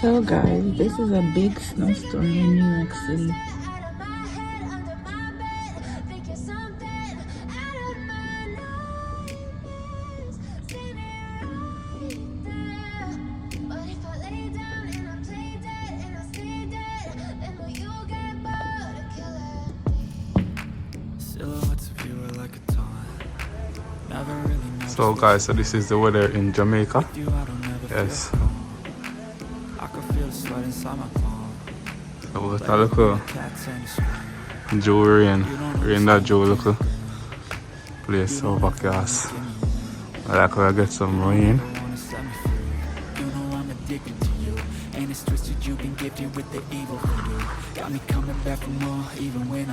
So guys, this is a big snowstorm in New York City. So guys, so this is the weather in Jamaica. Yes. So we got a little Joe rain that Joe little place overcast. I like how I get some rain. And it's twisted, you've been gifted with the evil voodoo. Got me coming back for more even when